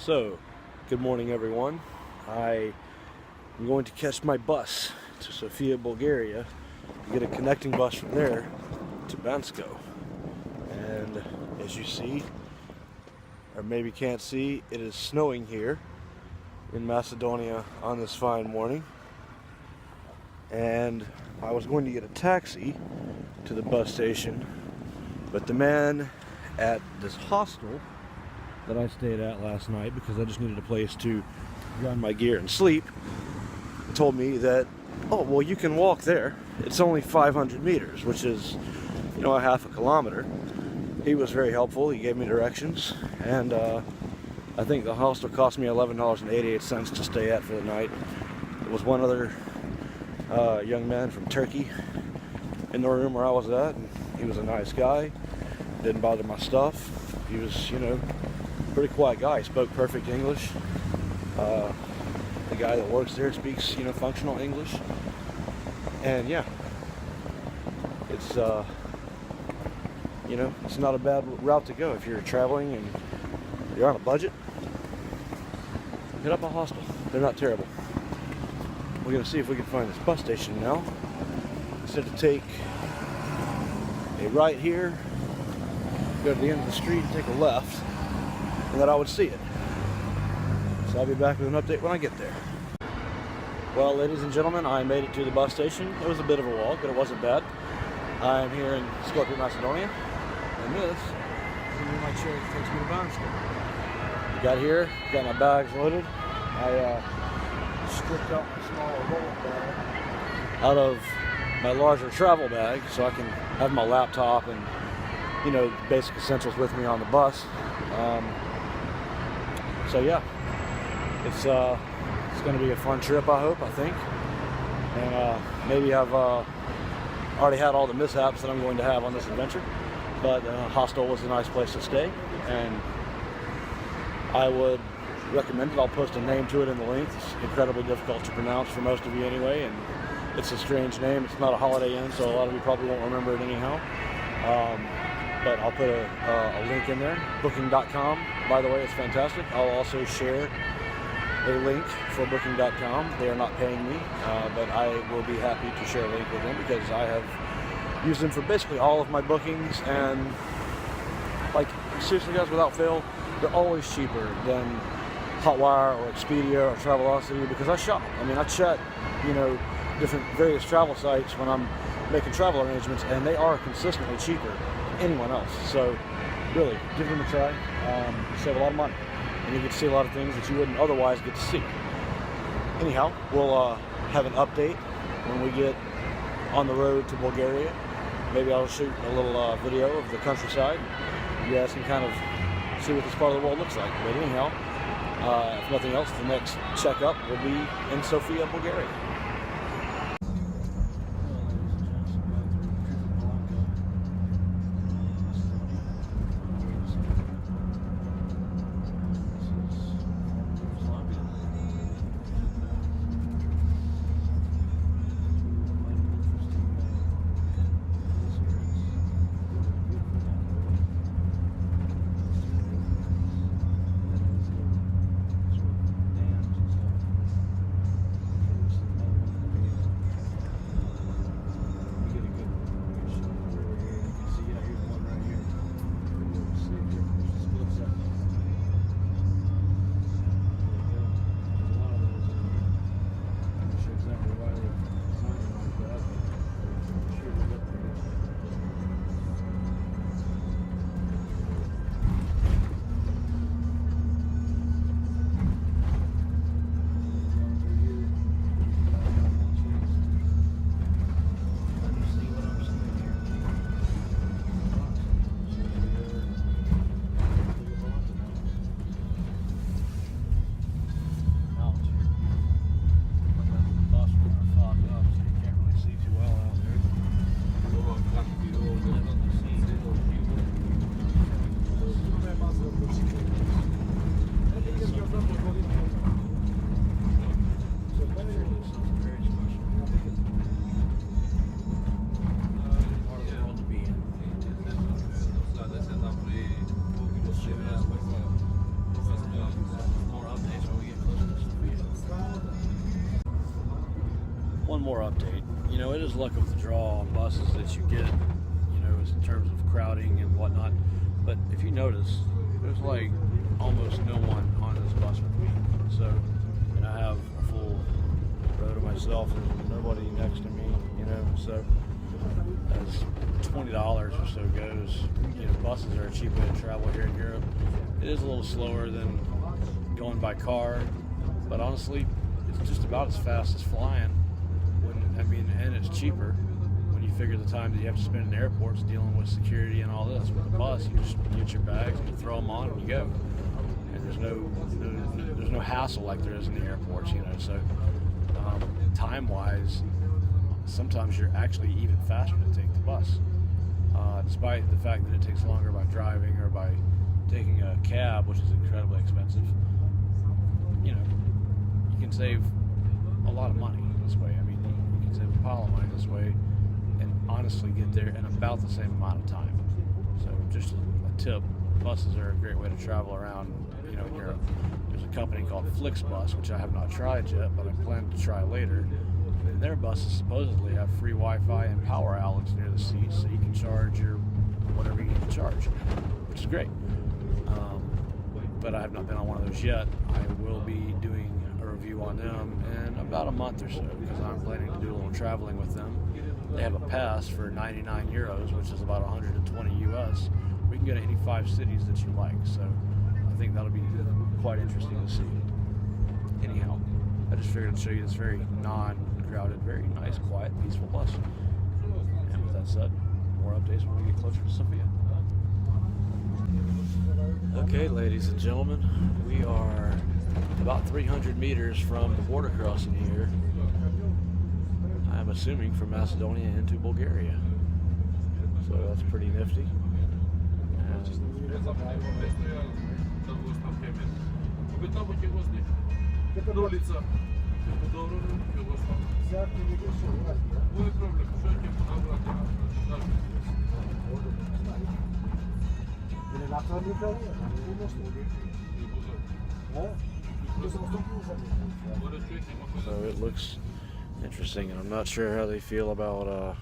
So, good morning everyone. I am going to catch my bus to Sofia, Bulgaria, and get a connecting bus from there to Bansko. And as you see, or maybe can't see, it is snowing here in Macedonia on this fine morning. And I was going to get a taxi to the bus station, but the man at this hostel that I stayed at last night, because I just needed a place to run my gear and sleep, told me that, oh, well, you can walk there. It's only 500 meters, which is, a half a kilometer. He was very helpful. He gave me directions, and I think the hostel cost me $11.88 to stay at for the night. There was one other young man from Turkey in the room where I was at, and he was a nice guy. Didn't bother my stuff. He was, pretty quiet guy. He spoke perfect English. The guy that works there speaks, functional English. And yeah, it's it's not a bad route to go if you're traveling and you're on a budget. Hit up a hostel. They're not terrible. We're gonna see if we can find this bus station now. Instead of take a right here, go to the end of the street and take a left, and that I would see it. So I'll be back with an update when I get there. Well, ladies and gentlemen, I made it to the bus station. It was a bit of a walk, but it wasn't bad. I'm here in Skopje, Macedonia, and this is my chair that takes me to Bansko. We got here, got my bags loaded. I stripped out my smaller roll bag out of my larger travel bag so I can have my laptop and basic essentials with me on the bus. So yeah, it's going to be a fun trip, I think, and maybe I've already had all the mishaps that I'm going to have on this adventure, but hostel was a nice place to stay, and I would recommend it. I'll post a name to it in the link. It's incredibly difficult to pronounce for most of you anyway, and it's a strange name. It's not a Holiday Inn, so a lot of you probably won't remember it anyhow. But I'll put a link in there. Booking.com, by the way, it's fantastic. I'll also share a link for Booking.com. They are not paying me, but I will be happy to share a link with them because I have used them for basically all of my bookings, and seriously guys, without fail, they're always cheaper than Hotwire or Expedia or Travelocity because I shop. I check, different various travel sites when I'm making travel arrangements, and they are consistently cheaper than anyone else. So really, give them a try. Save a lot of money, and you get to see a lot of things that you wouldn't otherwise get to see. Anyhow, we'll have an update when we get on the road to Bulgaria. Maybe I'll shoot a little video of the countryside. You guys can kind of see what this part of the world looks like. But anyhow, if nothing else, the next checkup will be in Sofia, Bulgaria. one more update. You know, it is luck of the draw on buses that you get, you know, in terms of crowding and whatnot. But if you notice, there's like almost no one on this bus with me. So, and I have a full row to myself and nobody next to me, you know. So, as $20 or so goes, you know, buses are a cheap way to travel here in Europe. It is a little slower than going by car, but honestly, it's just about as fast as flying. And it's cheaper when you figure the time that you have to spend in airports dealing with security and all this. With a bus, you just get your bags and you throw them on and you go. And there's no hassle like there is in the airports, you know. So time-wise, sometimes you're actually even faster to take the bus, despite the fact that it takes longer by driving or by taking a cab, which is incredibly expensive. You know, you can save a lot of money this way. I mean, you can save a pile of money this way and honestly get there in about the same amount of time. So just a tip, buses are a great way to travel around, you know, in Europe. There's a company called Flixbus, which I have not tried yet, but I plan to try later. And their buses supposedly have free Wi-Fi and power outlets near the seats, so you can charge your whatever you need to charge, which is great. But I have not been on one of those yet. I will be doing a review on them in about a month or so, because I'm planning to do a little traveling with them. They have a pass for 99 euros, which is about 120 US. We can go to any 5 cities that you like, so I think that'll be quite interesting to see. Anyhow, I just figured I'd show you this very non-crowded, very nice, quiet, peaceful bus. And with that said, more updates when we get closer to Sofia. Okay, ladies and gentlemen, we are about 300 meters from the border crossing here. I'm assuming from Macedonia into Bulgaria. So that's pretty nifty. So it looks interesting, and I'm not sure how they feel about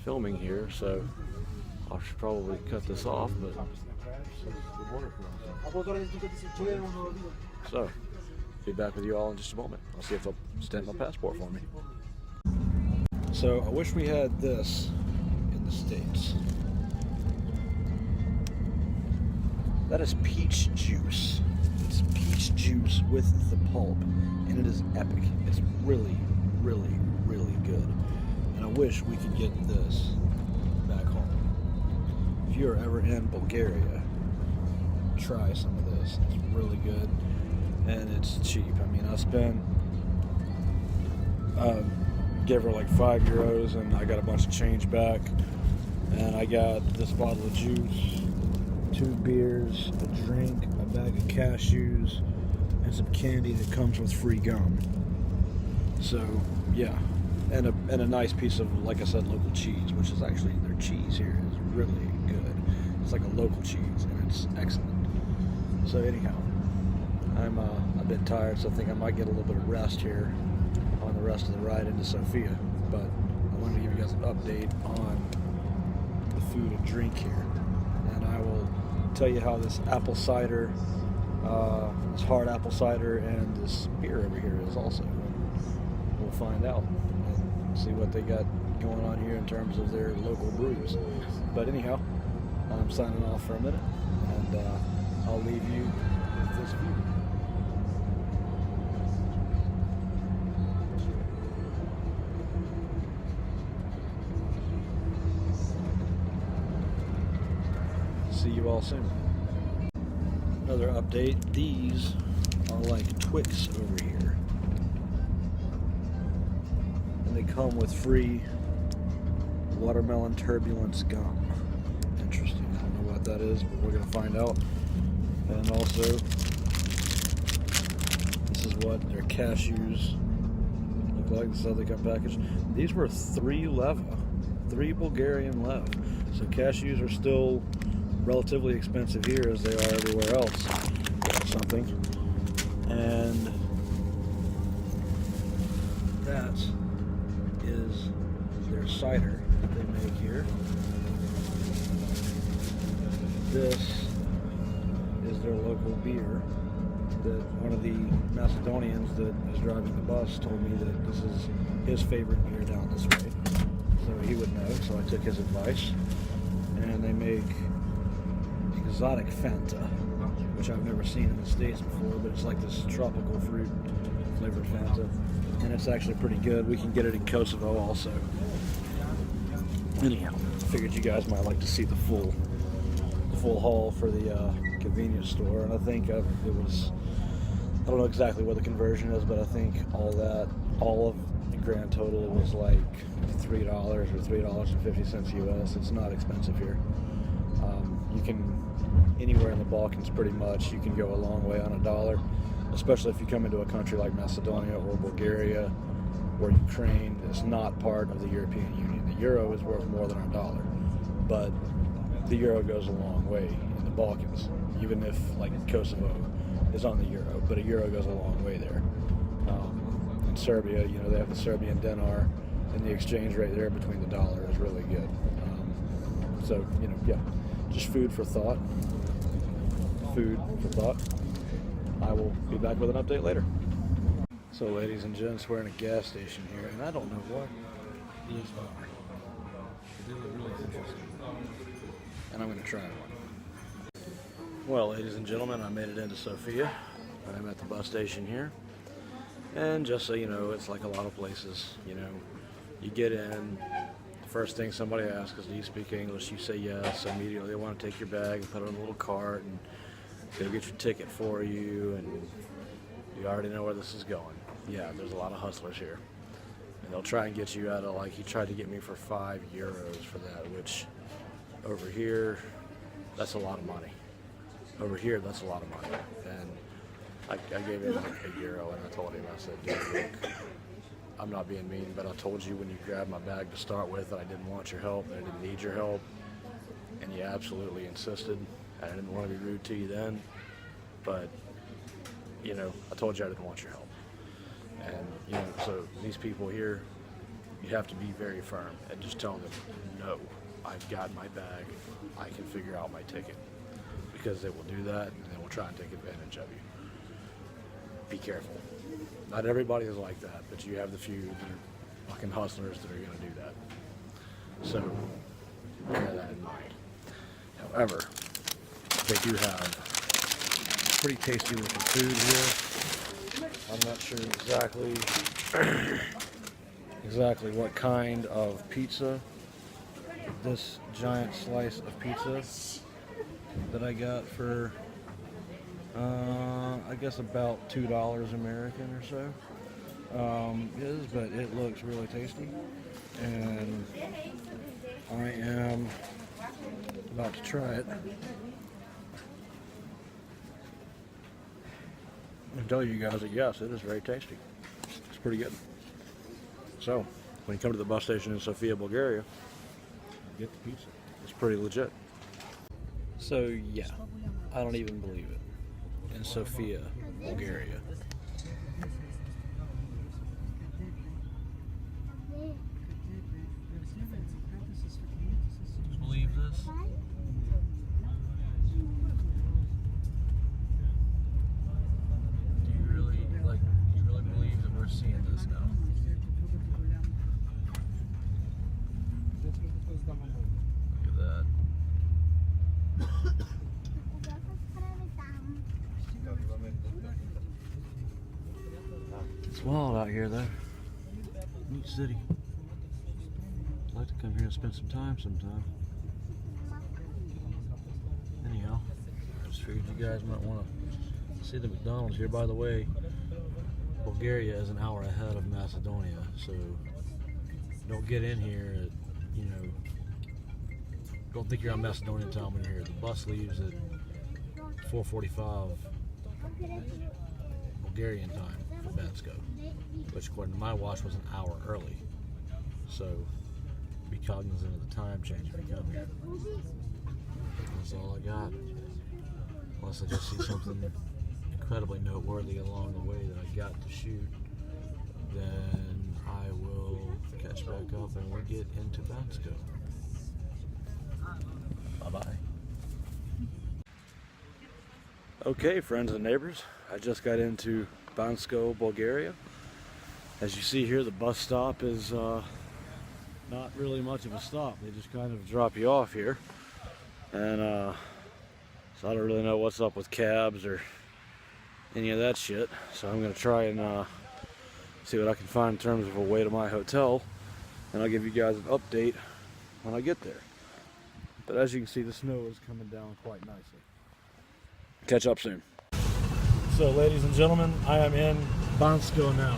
filming here, so I should probably cut this off, but so be back with you all in just a moment. I'll see if they'll stamp my passport for me. So I wish we had this in the States. That is peach juice. It's peach juice with the pulp, and it is epic. It's really, really, really good. And I wish we could get this back home. If you're ever in Bulgaria, try some of this. It's really good, and it's cheap. I mean, I spent, gave her like €5, and I got a bunch of change back, and I got this bottle of juice, 2 beers, a drink, a bag of cashews, and some candy that comes with free gum. So, yeah, and a nice piece of, like I said, local cheese, which is actually, their cheese here is really good. It's like a local cheese, and it's excellent. So anyhow, I'm a bit tired, so I think I might get a little bit of rest here on the rest of the ride into Sofia. But I wanted to give you guys an update on the food and drink here, and I will tell you how this apple cider, this hard apple cider, and this beer over here is also. We'll find out and see what they got going on here in terms of their local brews. But anyhow, I'm signing off for a minute, and I'll leave you with this view. See you all soon. Another update, these are like Twix over here. And they come with free watermelon turbulence gum. Interesting. I don't know what that is, but we're going to find out. And also, this is what their cashews look like. This is how they come packaged. These were 3 leva, 3 Bulgarian lev. So cashews are still relatively expensive here as they are everywhere else. Something. And that that is their cider that they make here. This is their local beer that one of the Macedonians that is driving the bus told me that this is his favorite beer down this way. So he would know, so I took his advice. And they make exotic Fanta, which I've never seen in the States before, but it's like this tropical fruit flavored Fanta. And it's actually pretty good. We can get it in Kosovo also. Anyhow, I figured you guys might like to see the full haul for the convenience store, and I think it was, I don't know exactly what the conversion is, but I think all of the grand total was like $3 or $3.50 US. It's not expensive here. You can, anywhere in the Balkans pretty much, you can go a long way on $1, especially if you come into a country like Macedonia or Bulgaria or Ukraine. It's not part of the European Union. The euro is worth more than $1, but the euro goes a long way in the Balkans, even if like Kosovo is on the euro, but a euro goes a long way there. In Serbia, you know, they have the Serbian dinar, and the exchange rate there between the dollar is really good. So, you know, yeah, just food for thought. Food for thought. I will be back with an update later. So, ladies and gents, we're in a gas station here, and I don't know what these are. They look really interesting. And I'm going to try one. Well, ladies and gentlemen, I made it into Sofia. I'm at the bus station here. And just so you know, it's like a lot of places, you know, you get in, the first thing somebody asks is, do you speak English? You say yes. Immediately they want to take your bag and put it in a little cart and they'll get your ticket for you, and you already know where this is going. Yeah, there's a lot of hustlers here. And they'll try and get you out of, like, he tried to get me for €5 for that, which over here, that's a lot of money. Over here, that's a lot of money. And I gave him like €1, and I told him, I said, dude, look, I'm not being mean, but I told you when you grabbed my bag to start with that I didn't want your help, that I didn't need your help, and you absolutely insisted. I didn't want to be rude to you then, but, you know, I told you I didn't want your help. And, you know, so these people here, you have to be very firm and just tell them, no, I've got my bag, I can figure out my ticket. Because they will do that, and they will try and take advantage of you. Be careful. Not everybody is like that, but you have the few that are fucking hustlers that are going to do that. So, bear that in mind. However, they do have pretty tasty looking food here. I'm not sure exactly what kind of pizza. This giant slice of pizza that I got for I guess about $2 American or so but it looks really tasty, and I am about to try it and tell you guys that yes, it is very tasty. It's pretty good. So when you come to the bus station in Sofia, Bulgaria, get the pizza. It's pretty legit. So yeah, I don't even believe it. In Sofia, Bulgaria. Do you believe this? Do you really believe that we're seeing this now? Look at that. It's wild out here though. Neat city. I'd like to come here and spend some time sometime. Anyhow, just figured you guys might want to see the McDonald's here. By the way, Bulgaria is an hour ahead of Macedonia, so don't get in here at, you know, don't think you're on Macedonian time when you're here. The bus leaves at 4:45 Bulgarian time for Bansko, which according to my watch was an hour early. So be cognizant of the time change if you come here. That's all I got. Unless I just see something incredibly noteworthy along the way that I got to shoot, then I will catch back up and we'll get into Bansko. Bye-bye. Okay, friends and neighbors, I just got into Bansko, Bulgaria. As you see here, the bus stop is not really much of a stop. They just kind of drop you off here. And so I don't really know what's up with cabs or any of that shit. So I'm going to try and see what I can find in terms of a way to my hotel. And I'll give you guys an update when I get there. But as you can see, the snow is coming down quite nicely. Catch up soon. So, ladies and gentlemen, I am in Bansko now.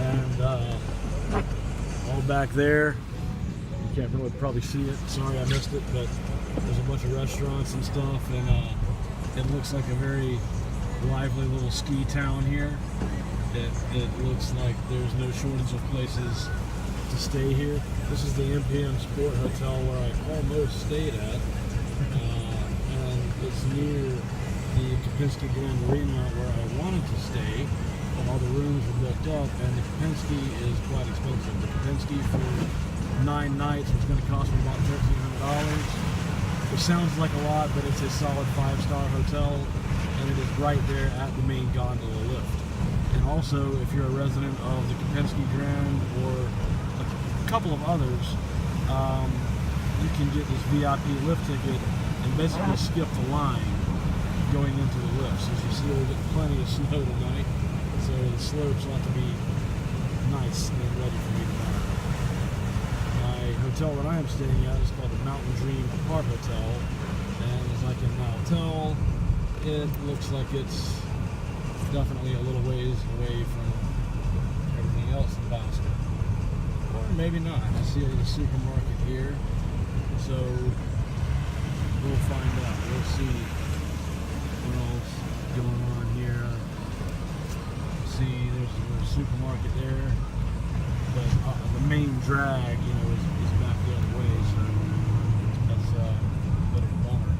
And all back there, you can't really probably see it. Sorry I missed it, but there's a bunch of restaurants and stuff, and it looks like a very lively little ski town here. It looks like there's no shortage of places to stay here. This is the MPM Sport Hotel where I almost stayed at, and it's near the Kapinski Grand Arena where I wanted to stay, but all the rooms were booked up, and the Kapinski is quite expensive. The Kapinski for 9 nights was going to cost me about $1,300, which sounds like a lot, but it's a solid 5-star hotel, and it is right there at the main gondola lift. And also, if you're a resident of the Kapinski Grand or a couple of others, you can get this VIP lift ticket and basically skip the line going into the lifts. As you see, we're getting plenty of snow tonight, so the slopes ought to be nice and ready for me tomorrow. My hotel that I am staying at is called the Mountain Dream Park Hotel, and as I can now tell, it looks like it's definitely a little ways away from everything else in Bansko. Or maybe not. I see a little supermarket here, so we'll find out. We'll see what else is going on here. See, there's a supermarket there, but the main drag, you know, is back the other way, so that's a bit of a bummer.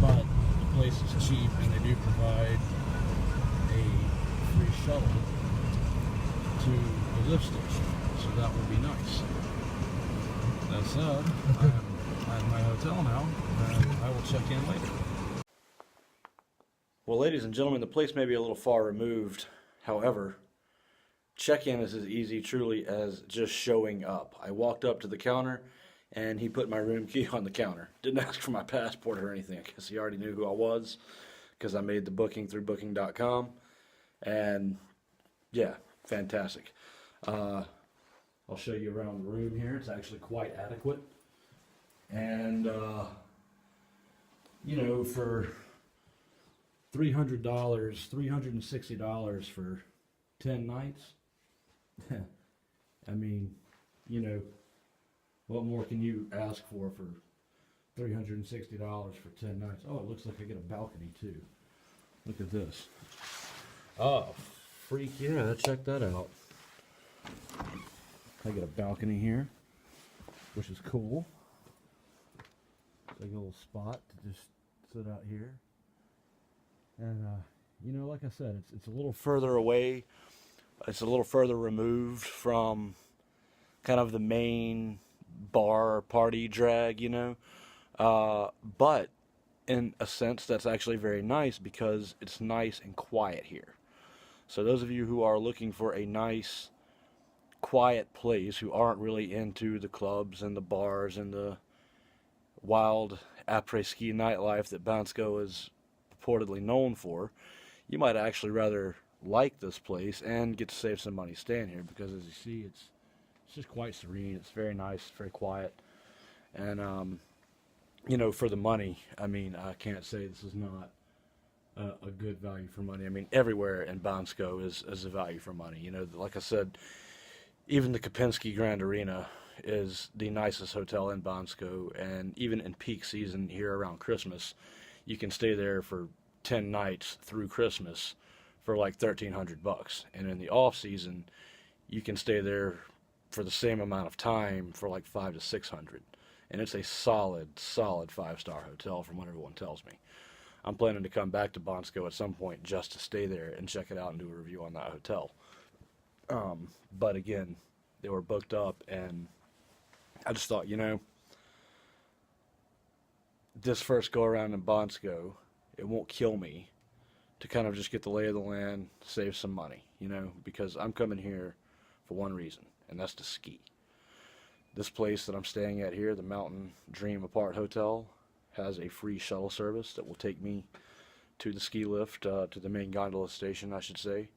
But the place is cheap, and they do provide a free shuttle to the lift station, so that would be nice. That said, I'm at my hotel now, and I will check in later. Well, ladies and gentlemen, the place may be a little far removed. However, check-in is as easy truly as just showing up. I walked up to the counter, and he put my room key on the counter. Didn't ask for my passport or anything. I guess he already knew who I was because I made the booking through booking.com. And yeah, fantastic. I'll show you around the room here. It's actually quite adequate. And, you know, for $300, $360 for 10 nights, I mean, you know, what more can you ask for $360 for 10 nights? Oh, it looks like I get a balcony too. Look at this. Oh, freak yeah, check that out. I get a balcony here, which is cool. It's like a little spot to just sit out here. And, you know, like I said, it's a little further away. It's a little further removed from kind of the main bar party drag, you know. But in a sense, that's actually very nice because it's nice and quiet here. So those of you who are looking for a nice, quiet place, who aren't really into the clubs and the bars and the wild après-ski nightlife that Bansko is purportedly known for, you might actually rather like this place and get to save some money staying here, because as you see, it's just quite serene. It's very nice, very quiet, and you know, for the money, I mean, I can't say this is not a good value for money. I mean, everywhere in Bansko is a value for money. You know, like I said, even the Kapinski Grand Arena is the nicest hotel in Bansko, and even in peak season here around Christmas, you can stay there for 10 nights through Christmas for like $1,300, and in the off season, you can stay there for the same amount of time for like $500 to $600, and it's a solid 5-star hotel from what everyone tells me. I'm planning to come back to Bansko at some point just to stay there and check it out and do a review on that hotel. But again, they were booked up, and I just thought, this first go around in Bansko, it won't kill me to kind of just get the lay of the land, save some money, because I'm coming here for one reason, and that's to ski. This place that I'm staying at here, the Mountain Dream Apart Hotel, has a free shuttle service that will take me to the ski lift, to the main gondola station, I should say,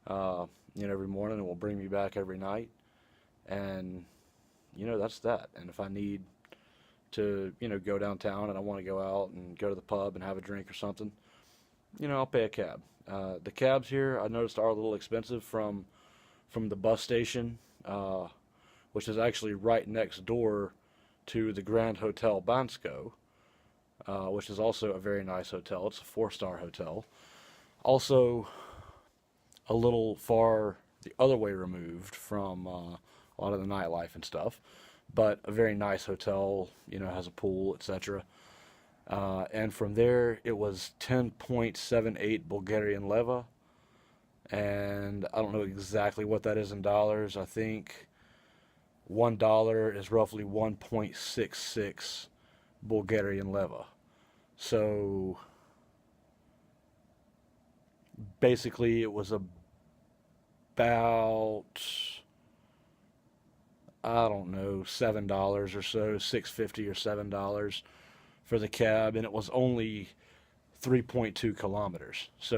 every morning, and will bring me back every night. And, that's that. And if I need to, go downtown and I want to go out and go to the pub and have a drink or something, I'll pay a cab. The cabs here, I noticed, are a little expensive from the bus station, which is actually right next door to the Grand Hotel Bansko, which is also a very nice hotel. It's a 4-star hotel. Also, a little far the other way removed from a lot of the nightlife and stuff, but a very nice hotel, has a pool, etc. And from there, it was 10.78 Bulgarian leva, and I don't know exactly what that is in dollars. I think $1 is roughly 1.66 Bulgarian leva. So basically, it was about, I don't know, $7 or so, $6.50 or $7 for the cab, and it was only 3.2 kilometers. So